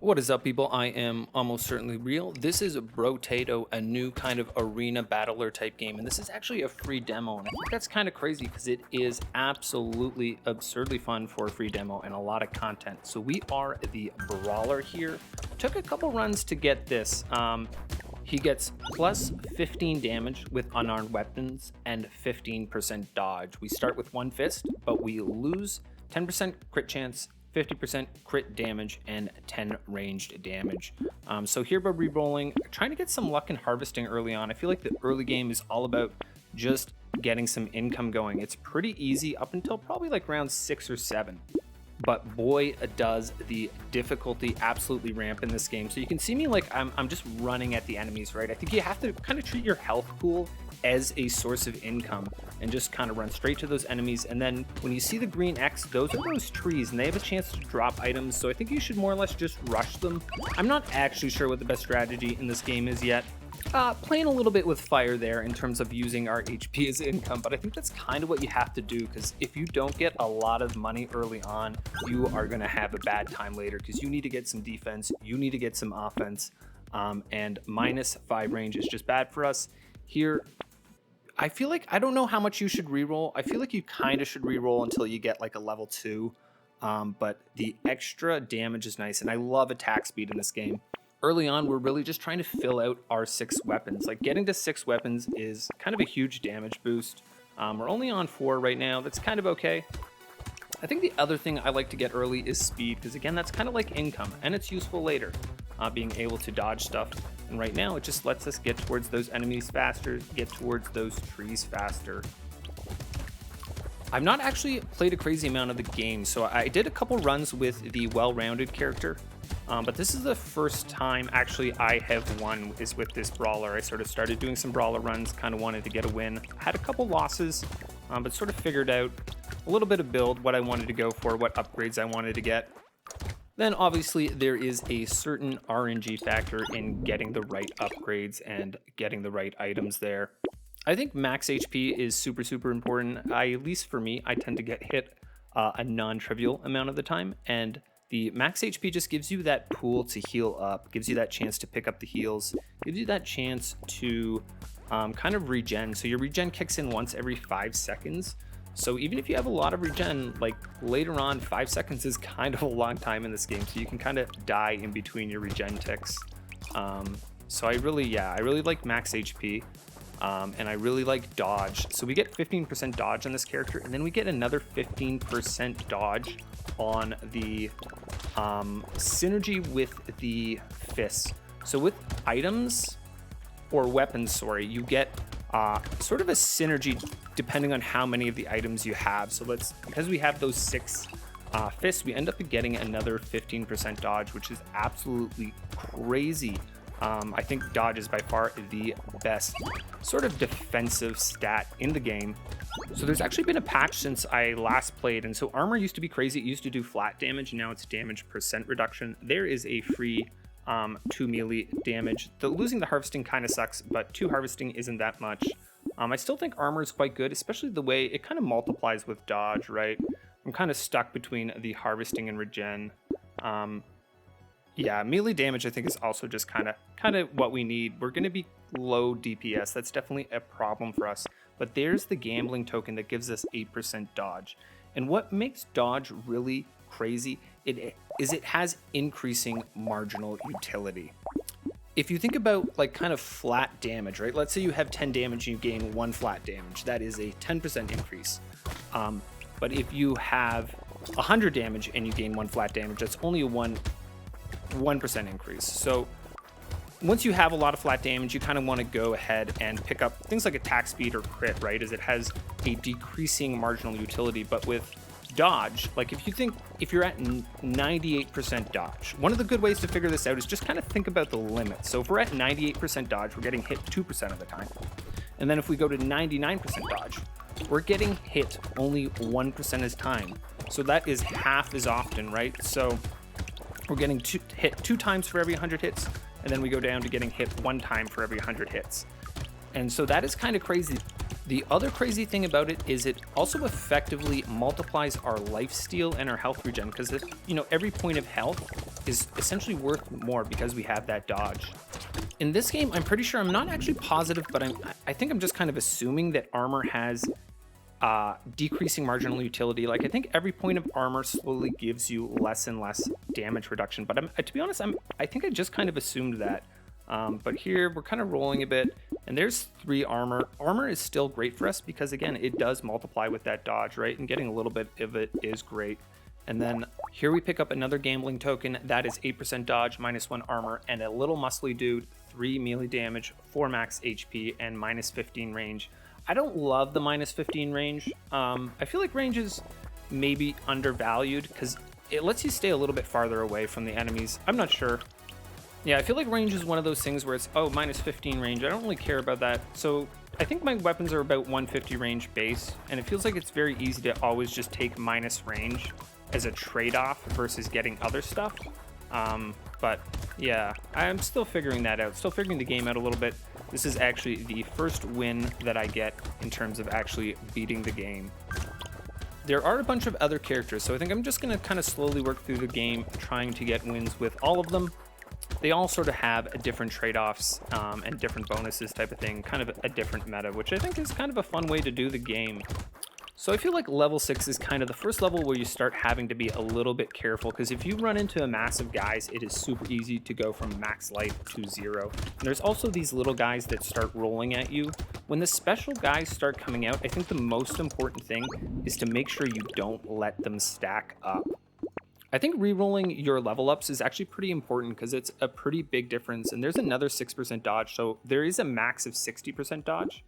What is up, people? I am almost certainly real. This is Brotato, a new kind of arena battler type game, and this is actually a free demo, and I think that's kind of crazy because it is absolutely absurdly fun for a free demo and a lot of content. So we are the brawler here. Took a couple runs to get this. He gets plus 15 damage with unarmed weapons and 15% dodge. We start with one fist, but we lose 10% crit chance, 50% crit damage, and 10 ranged damage. So here we're re-rolling, trying to get some luck in harvesting early on. I feel like the early game is all about just getting some income going. It's pretty easy up until probably like round 6 or 7. But boy, does the difficulty absolutely ramp in this game. So you can see me like I'm just running at the enemies, right? I think you have to kind of treat your health pool as a source of income and just kind of run straight to those enemies. And then when you see the green X, those are those trees and they have a chance to drop items. So I think you should more or less just rush them. I'm not actually sure what the best strategy in this game is yet. Playing a little bit with fire there in terms of using our HP as income, but I think that's kind of what you have to do, because if you don't get a lot of money early on, you are going to have a bad time later, because you need to get some defense, you need to get some offense, and -5 range is just bad for us. Here, I feel like, I don't know how much you should reroll. I feel like you kind of should reroll until you get like a level 2, but the extra damage is nice, and I love attack speed in this game. Early on, we're really just trying to fill out our 6 weapons. Like, getting to 6 weapons is kind of a huge damage boost. We're only on 4 right now. That's kind of okay. I think the other thing I like to get early is speed, because again, that's kind of like income, and it's useful later, being able to dodge stuff. And right now, it just lets us get towards those enemies faster, get towards those trees faster. I've not actually played a crazy amount of the game, so I did a couple runs with the well-rounded character. But this is the first time actually I have won is with this brawler. I sort of started doing some brawler runs, kind of wanted to get a win. Had a couple losses, but sort of figured out a little bit of build, what I wanted to go for, what upgrades I wanted to get. Then obviously there is a certain RNG factor in getting the right upgrades and getting the right items there. I think max HP is super important. At least for me, I tend to get hit a non-trivial amount of the time, and the max HP just gives you that pool to heal up, gives you that chance to pick up the heals, gives you that chance to kind of regen. So your regen kicks in once every 5 seconds. So even if you have a lot of regen, like later on, 5 seconds is kind of a long time in this game. So you can kind of die in between your regen ticks. So I really like max HP. And I really like dodge. So we get 15% dodge on this character, and then we get another 15% dodge on the synergy with the fists. So with items or weapons, sorry, you get sort of a synergy depending on how many of the items you have. So because we have those 6 fists, we end up getting another 15% dodge, which is absolutely crazy. I think dodge is by far the best sort of defensive stat in the game. So there's actually been a patch since I last played, and so armor used to be crazy. It used to do flat damage, and now it's damage percent reduction. There is a free 2 melee damage. Losing the harvesting kind of sucks, but 2 harvesting isn't that much. I still think armor is quite good, especially the way it kind of multiplies with dodge, right? I'm kind of stuck between the harvesting and regen. Yeah, melee damage I think is also just kind of what we need. We're going to be low DPS. That's definitely a problem for us. But there's the gambling token that gives us 8% dodge. And what makes dodge really crazy it has increasing marginal utility. If you think about like kind of flat damage, right? Let's say you have 10 damage and you gain 1 flat damage. That is a 10% increase. But if you have 100 damage and you gain 1 flat damage, that's only a 1% increase. So once you have a lot of flat damage, you kind of want to go ahead and pick up things like attack speed or crit, right? As it has a decreasing marginal utility. But with dodge, like if you're at 98% dodge, one of the good ways to figure this out is just kind of think about the limit. So if we're at 98% dodge, we're getting hit 2% of the time. And then if we go to 99% dodge, we're getting hit only 1% of the time. So that is half as often, right? So we're getting hit 2 times for every 100 hits, and then we go down to getting hit 1 time for every 100 hits. And so that is kind of crazy. The other crazy thing about it is it also effectively multiplies our life steal and our health regen, because every point of health is essentially worth more because we have that dodge. In this game, I'm pretty sure, I'm not actually positive, but I think I'm just kind of assuming that armor has decreasing marginal utility. Like, I think every point of armor slowly gives you less and less damage reduction, but to be honest, I think I just kind of assumed that. But here we're kind of rolling a bit, and there's 3 armor. Armor is still great for us because, again, it does multiply with that dodge, right? And getting a little bit of it is great. And then here we pick up another gambling token. That is 8% dodge, -1 armor, and a little muscly dude, 3 melee damage, 4 max HP, and -15 range. I don't love the -15 range. I feel like range is maybe undervalued because it lets you stay a little bit farther away from the enemies. I'm not sure. Yeah, I feel like range is one of those things where it's, oh, -15 range. I don't really care about that. So I think my weapons are about 150 range base, and it feels like it's very easy to always just take minus range as a trade-off versus getting other stuff. But yeah, I'm still figuring that out, still figuring the game out a little bit. This is actually the first win that I get in terms of actually beating the game. There are a bunch of other characters, so I think I'm just going to kind of slowly work through the game, trying to get wins with all of them. They all sort of have different trade-offs and different bonuses type of thing, kind of a different meta, which I think is kind of a fun way to do the game. So I feel like level 6 is kind of the first level where you start having to be a little bit careful, because if you run into a mass of guys, it is super easy to go from max life to 0. And there's also these little guys that start rolling at you. When the special guys start coming out, I think the most important thing is to make sure you don't let them stack up. I think re-rolling your level ups is actually pretty important because it's a pretty big difference. And there's another 6% dodge, so there is a max of 60% dodge.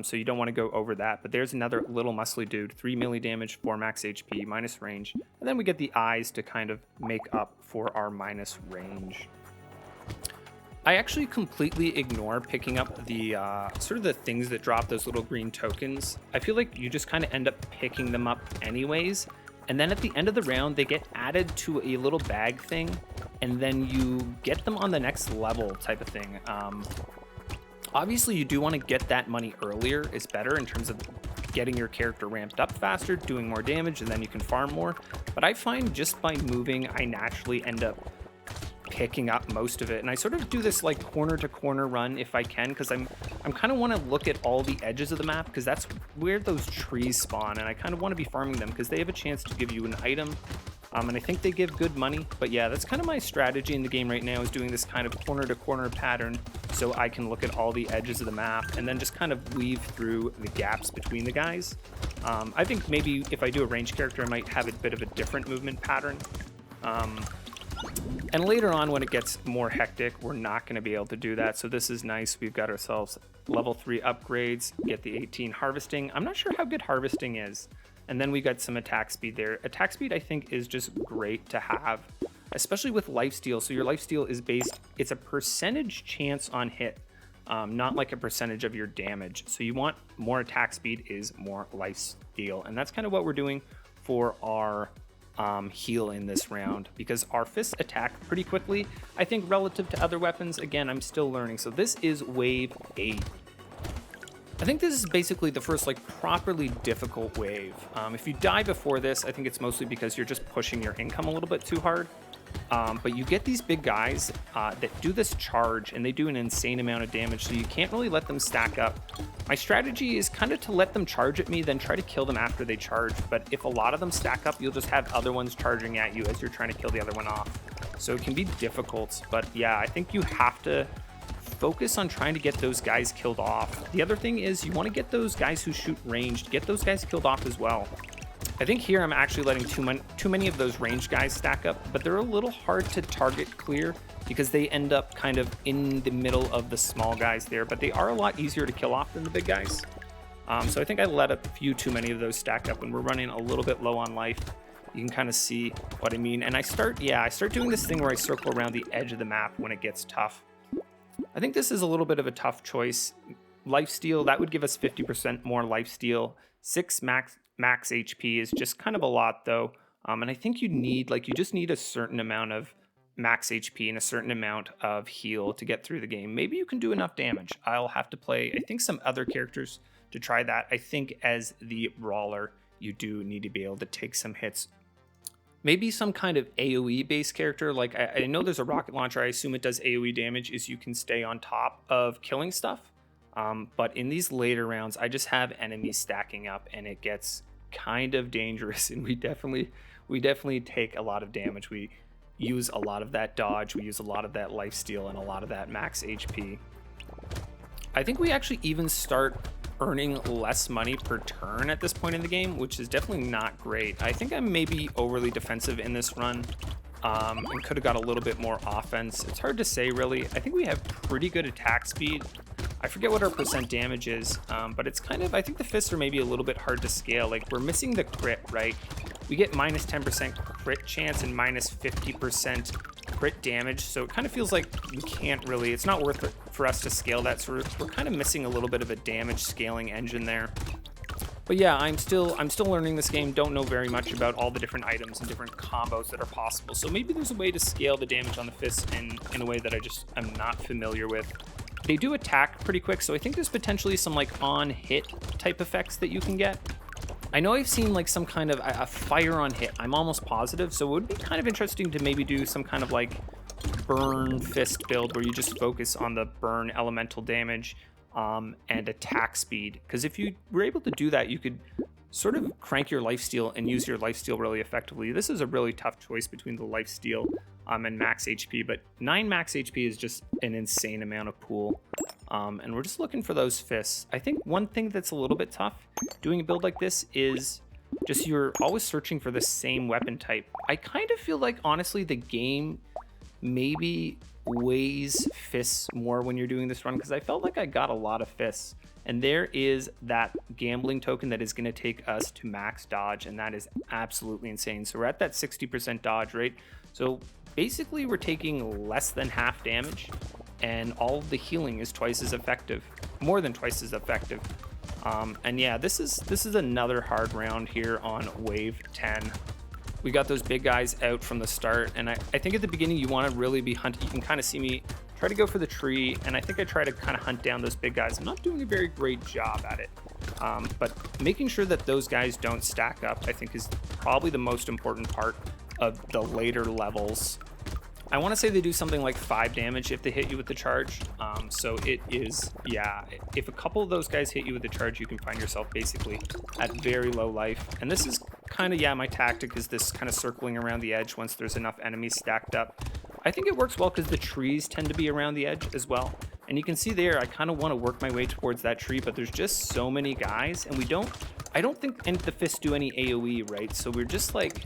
So you don't want to go over that, but there's another little muscly dude, 3 melee damage, 4 max HP, minus range, and then we get the eyes to kind of make up for our minus range. I actually completely ignore picking up the sort of the things that drop those little green tokens. I feel like you just kind of end up picking them up anyways, and then at the end of the round, they get added to a little bag thing, and then you get them on the next level type of thing. Obviously, you do want to get that money earlier. It's better in terms of getting your character ramped up faster, doing more damage, and then you can farm more. But I find just by moving, I naturally end up picking up most of it. And I sort of do this like corner to corner run if I can, because I'm kind of want to look at all the edges of the map, because that's where those trees spawn. And I kind of want to be farming them because they have a chance to give you an item. And I think they give good money. But yeah, that's kind of my strategy in the game right now, is doing this kind of corner to corner pattern so I can look at all the edges of the map and then just kind of weave through the gaps between the guys. I think maybe if I do a ranged character, I might have a bit of a different movement pattern. And later on, when it gets more hectic, we're not going to be able to do that. So this is nice. We've got ourselves level 3 upgrades, get the 18 harvesting. I'm not sure how good harvesting is. And then we got some attack speed there. Attack speed, I think, is just great to have, especially with lifesteal. So your lifesteal is based, it's a percentage chance on hit, not like a percentage of your damage. So you want more attack speed is more lifesteal. And that's kind of what we're doing for our heal in this round, because our fists attack pretty quickly, I think, relative to other weapons. Again, I'm still learning. So this is wave 8. I think this is basically the first like properly difficult wave. If you die before this, I think it's mostly because you're just pushing your income a little bit too hard. But you get these big guys that do this charge, and they do an insane amount of damage, so you can't really let them stack up. My strategy is kind of to let them charge at me, then try to kill them after they charge. But if a lot of them stack up, you'll just have other ones charging at you as you're trying to kill the other one off. So it can be difficult, but yeah, I think you have to focus on trying to get those guys killed off. The other thing is you want to get those guys who shoot ranged, get those guys killed off as well. I think here I'm actually letting too many of those ranged guys stack up, but they're a little hard to target clear because they end up kind of in the middle of the small guys there, but they are a lot easier to kill off than the big guys. So I think I let a few too many of those stack up, and we're running a little bit low on life. You can kind of see what I mean. And I start doing this thing where I circle around the edge of the map when it gets tough. I think this is a little bit of a tough choice. Lifesteal, that would give us 50% more lifesteal. 6 max HP is just kind of a lot though. And I think you just need a certain amount of max HP and a certain amount of heal to get through the game. Maybe you can do enough damage. I'll have to play, I think, some other characters to try that. I think as the brawler, you do need to be able to take some hits Maybe some kind of AoE based character. Like I know there's a rocket launcher. I assume it does AoE damage is you can stay on top of killing stuff. But in these later rounds, I just have enemies stacking up and it gets kind of dangerous, and we definitely take a lot of damage. We use a lot of that dodge, we use a lot of that lifesteal, and a lot of that max HP. I think we actually even start earning less money per turn at this point in the game, which is definitely not great. I think I'm maybe overly defensive in this run, and could have got a little bit more offense. It's hard to say, really. I think we have pretty good attack speed. I forget what our percent damage is, but it's kind of, I think the fists are maybe a little bit hard to scale. Like, we're missing the crit, right? We get minus 10% crit chance and minus 50% crit damage, so it kind of feels like we can't really, it's not worth it for us to scale that, so we're kind of missing a little bit of a damage scaling engine there. But yeah, I'm still learning this game, don't know very much about all the different items and different combos that are possible, so maybe there's a way to scale the damage on the fists in a way that I'm not familiar with. They do attack pretty quick, so I think there's potentially some like on hit type effects that you can get. I know I've seen like some kind of a fire on hit, I'm almost positive, so it would be kind of interesting to maybe do some kind of like burn fist build where you just focus on the burn elemental damage and attack speed, because if you were able to do that, you could sort of crank your lifesteal and use your lifesteal really effectively. This is a really tough choice between the lifesteal and max HP, but 9 max HP is just an insane amount of pool. And we're just looking for those fists. I think one thing that's a little bit tough doing a build like this is just you're always searching for the same weapon type. I kind of feel like, honestly, the game maybe weighs fists more when you're doing this run, because I felt like I got a lot of fists. And there is that gambling token that is going to take us to max dodge, and that is absolutely insane. So we're at that 60% dodge rate. So basically we're taking less than half damage, and all of the healing is twice as effective, more than twice as effective. And yeah, this is another hard round here on wave 10. We got those big guys out from the start, and I think at the beginning you want to really be hunting. You can kind of see me try to go for the tree, and I think I try to kind of hunt down those big guys. I'm not doing a very great job at it, but making sure that those guys don't stack up, I think, is probably the most important part of the later levels. I want to say they do something like 5 damage if they hit you with the charge. So it is, yeah, if a couple of those guys hit you with the charge, you can find yourself basically at very low life. And this is kind of, yeah, my tactic is this kind of circling around the edge once there's enough enemies stacked up. I think it works well because the trees tend to be around the edge as well. And you can see there, I kind of want to work my way towards that tree, but there's just so many guys, and I don't think any of the fists do any AoE, right? So we're just like,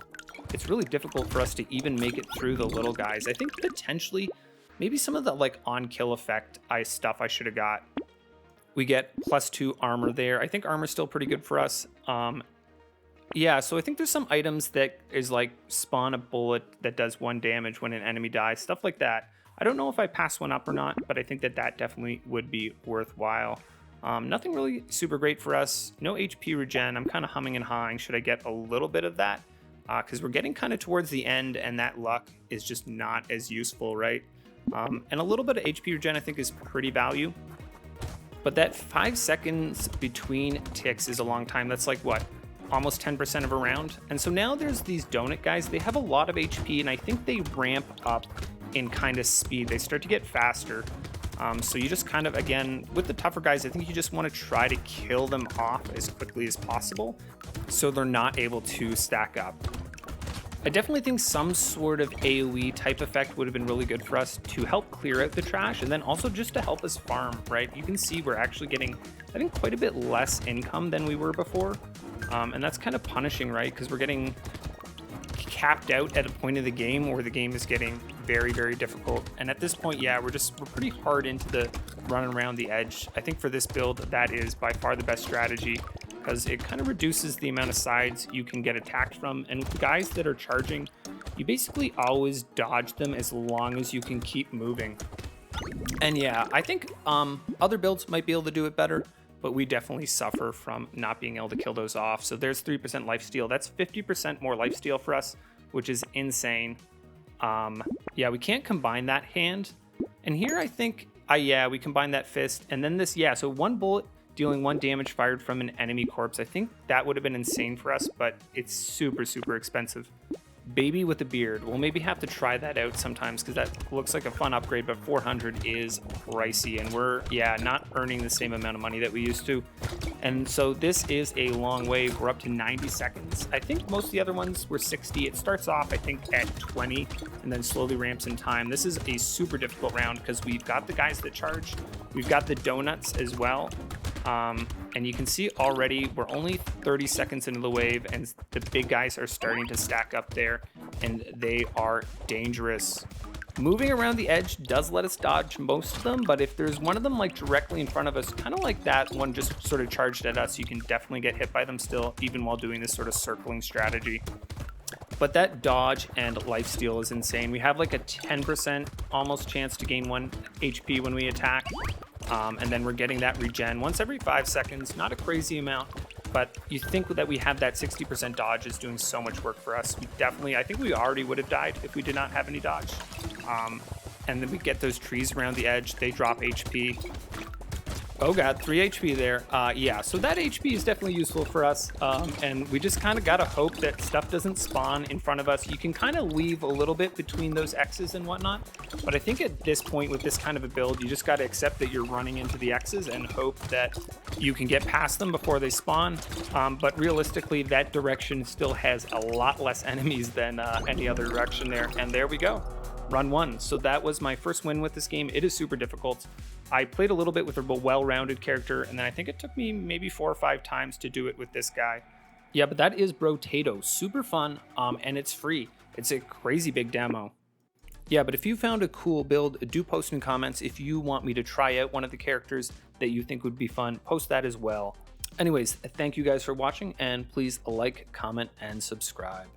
it's really difficult for us to even make it through the little guys. I think potentially maybe some of the like on kill effect stuff I should have got. We get +2 armor there. I think armor's still pretty good for us. Yeah, so I think there's some items that is like spawn a bullet that does 1 damage when an enemy dies, stuff like that. I don't know if I pass one up or not, but I think that definitely would be worthwhile. Nothing really super great for us. No HP regen. I'm kind of humming and hawing. Should I get a little bit of that? Because we're getting kind of towards the end, and that luck is just not as useful, right? And a little bit of HP regen I think is pretty value. But that 5 seconds between ticks is a long time. That's like, what, almost 10% of a round? And so now there's these donut guys. They have a lot of HP, and I think they ramp up in kind of speed. They start to get faster. So you just kind of, again, with the tougher guys, I think you just want to try to kill them off as quickly as possible so they're not able to stack up. I definitely think some sort of AoE type effect would have been really good for us to help clear out the trash, and then also just to help us farm, right? You can see we're actually getting, I think, quite a bit less income than we were before. And that's kind of punishing, right? Because we're getting capped out at a point of the game where the game is getting very, very difficult. And at this point, yeah, we're pretty hard into the run around the edge. I think for this build, that is by far the best strategy, because it kind of reduces the amount of sides you can get attacked from. And guys that are charging, you basically always dodge them as long as you can keep moving. And yeah, I think other builds might be able to do it better, but we definitely suffer from not being able to kill those off. So there's 3% lifesteal. That's 50% more lifesteal for us, which is insane. Yeah, we can't combine that hand. And here I think, yeah, we combine that fist. And then this, yeah, so 1 bullet dealing 1 damage fired from an enemy corpse. I think that would have been insane for us, but it's super, super expensive. Baby with a beard. We'll maybe have to try that out sometimes because that looks like a fun upgrade, but 400 is pricey and we're, yeah, not earning the same amount of money that we used to. And so this is a long wave. We're up to 90 seconds. I think most of the other ones were 60. It starts off, I think, at 20 and then slowly ramps in time. This is a super difficult round because we've got the guys that charge. We've got the donuts as well. And you can see already we're only 30 seconds into the wave and the big guys are starting to stack up there and they are dangerous. Moving around the edge does let us dodge most of them, but if there's one of them like directly in front of us, kind of like that one just sort of charged at us, you can definitely get hit by them still, even while doing this sort of circling strategy. But that dodge and lifesteal is insane. We have like a 10% almost chance to gain 1 HP when we attack. And then we're getting that regen once every 5 seconds. Not a crazy amount, but you think that we have that 60% dodge is doing so much work for us. We definitely, I think we already would have died if we did not have any dodge. And then we get those trees around the edge. They drop HP. Oh god, 3 HP there. Yeah, so that HP is definitely useful for us. And we just kind of got to hope that stuff doesn't spawn in front of us. You can kind of leave a little bit between those X's and whatnot. But I think at this point with this kind of a build, you just got to accept that you're running into the X's and hope that you can get past them before they spawn. But realistically, that direction still has a lot less enemies than any other direction there. And there we go. Run 1. So that was my first win with this game. It is super difficult. I played a little bit with a well-rounded character, and then I think it took me maybe 4 or 5 times to do it with this guy. Yeah, but that is Brotato. Super fun, and it's free. It's a crazy big demo. Yeah, but if you found a cool build, do post in comments. If you want me to try out one of the characters that you think would be fun, post that as well. Anyways, thank you guys for watching, and please like, comment, and subscribe.